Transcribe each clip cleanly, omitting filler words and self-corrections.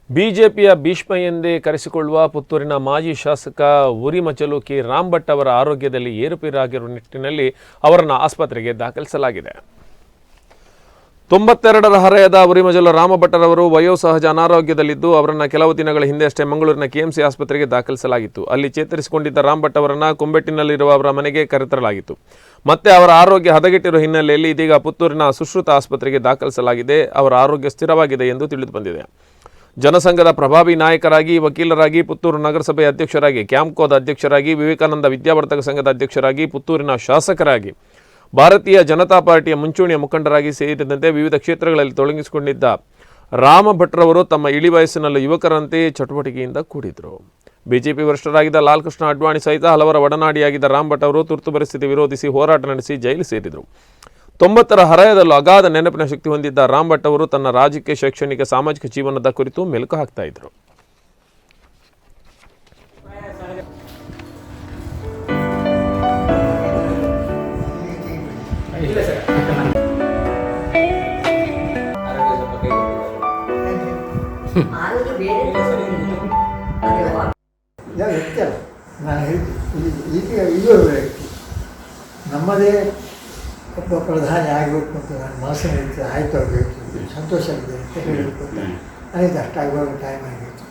ಬಿಜೆಪಿಯ ಭೀಷ್ಮ ಎಂದೇ ಕರೆಸಿಕೊಳ್ಳುವ ಪುತ್ತೂರಿನ ಮಾಜಿ ಶಾಸಕ ಉರಿಮಚಲು ಕೆ ರಾಮ್ ಭಟ್ ಅವರ ಆರೋಗ್ಯದಲ್ಲಿ ಏರುಪೇರಾಗಿರುವ ನಿಟ್ಟಿನಲ್ಲಿ ಅವರನ್ನು ಆಸ್ಪತ್ರೆಗೆ ದಾಖಲಿಸಲಾಗಿದೆ. 92ರ ಹರೆಯದ ಉರಿಮಚಲು ರಾಮ ಭಟ್ಟರವರು ವಯೋಸಹಜ ಅನಾರೋಗ್ಯದಲ್ಲಿದ್ದು ಅವರನ್ನು ಕೆಲವು ದಿನಗಳ ಹಿಂದೆಯಷ್ಟೇ ಮಂಗಳೂರಿನ ಕೆಎಂಸಿ ಆಸ್ಪತ್ರೆಗೆ ದಾಖಲಿಸಲಾಗಿತ್ತು. ಅಲ್ಲಿ ಚೇತರಿಸಿಕೊಂಡಿದ್ದ ರಾಮ್ ಭಟ್ ಅವರನ್ನು ಕುಂಬೆಟ್ಟಿನಲ್ಲಿರುವ ಅವರ ಮನೆಗೆ ಕರೆತರಲಾಗಿತ್ತು. ಮತ್ತೆ ಅವರ ಆರೋಗ್ಯ ಹದಗೆಟ್ಟಿರುವ ಹಿನ್ನೆಲೆಯಲ್ಲಿ ಇದೀಗ ಪುತ್ತೂರಿನ ಸುಶ್ರುತ ಆಸ್ಪತ್ರೆಗೆ ದಾಖಲಿಸಲಾಗಿದೆ. ಅವರ ಆರೋಗ್ಯ ಸ್ಥಿರವಾಗಿದೆ ಎಂದು ತಿಳಿದುಬಂದಿದೆ. ಜನಸಂಘದ ಪ್ರಭಾವಿ ನಾಯಕರಾಗಿ, ವಕೀಲರಾಗಿ, ಪುತ್ತೂರು ನಗರಸಭೆ ಅಧ್ಯಕ್ಷರಾಗಿ, ಕ್ಯಾಂಪ್ಕೋದ ಅಧ್ಯಕ್ಷರಾಗಿ, ವಿವೇಕಾನಂದ ವಿದ್ಯಾವರ್ಧಕ ಸಂಘದ ಅಧ್ಯಕ್ಷರಾಗಿ, ಪುತ್ತೂರಿನ ಶಾಸಕರಾಗಿ, ಭಾರತೀಯ ಜನತಾ ಪಾರ್ಟಿಯ ಮುಂಚೂಣಿಯ ಮುಖಂಡರಾಗಿ ಸೇರಿದಂತೆ ವಿವಿಧ ಕ್ಷೇತ್ರಗಳಲ್ಲಿ ತೊಡಗಿಸಿಕೊಂಡಿದ್ದ ರಾಮ ಭಟ್ರವರು ತಮ್ಮ ಇಳಿ ವಯಸ್ಸಿನಲ್ಲಿ ಯುವಕರಂತೆ ಚಟುವಟಿಕೆಯಿಂದ ಕೂಡಿದರು. ಬಿಜೆಪಿ ವರಿಷ್ಠರಾಗಿದ್ದ ಲಾಲ್ ಕೃಷ್ಣ ಅಡ್ವಾಣಿ ಸಹಿತ ಹಲವರ ಒಡನಾಡಿಯಾಗಿದ್ದ ರಾಮ್ ಭಟ್ ಅವರು ತುರ್ತು ಪರಿಸ್ಥಿತಿ ವಿರೋಧಿಸಿ ಹೋರಾಟ ನಡೆಸಿ ಜೈಲು ಸೇರಿದರು. 90ರ ಹರೆಯದಲ್ಲೂ ಅಗಾಧ ನೆನಪಿನ ಶಕ್ತಿ ಹೊಂದಿದ್ದ ರಾಮ್ ಭಟ್ ಅವರು ತನ್ನ ರಾಜಕೀಯ, ಶೈಕ್ಷಣಿಕ, ಸಾಮಾಜಿಕ ಜೀವನದ ಕುರಿತು ಮೆಲುಕು ಹಾಕ್ತಾ ಇದ್ರು. ನಮ್ಮದೇ ಒಬ್ಬ ಪ್ರಧಾನಿ ಆಗಬೇಕು ಅಂತ ನಾನು ಮನಸ್ಸಿನಲ್ಲಿ ಆಯಿತು, ಆಗಬೇಕು, ಸಂತೋಷ ಆಗಿದೆ ಅಂತ ಹೇಳಬೇಕು ಅಂತ ಆಯಿತು. ಅಷ್ಟಾಗುವಾಗ ಟೈಮ್ ಆಗಿತ್ತು.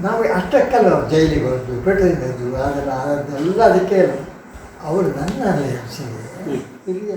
ನಾವು ಅಷ್ಟಕ್ಕಲ್ಲ ಜೈಲಿಗೆ ಹೋದ್ದು, ಪೆಟ್ಟಿದ್ದು, ಅದೆಲ್ಲ ಅದೆಲ್ಲ ಅದಕ್ಕೆ ಅವರು ನನ್ನ ಹಿರಿಯ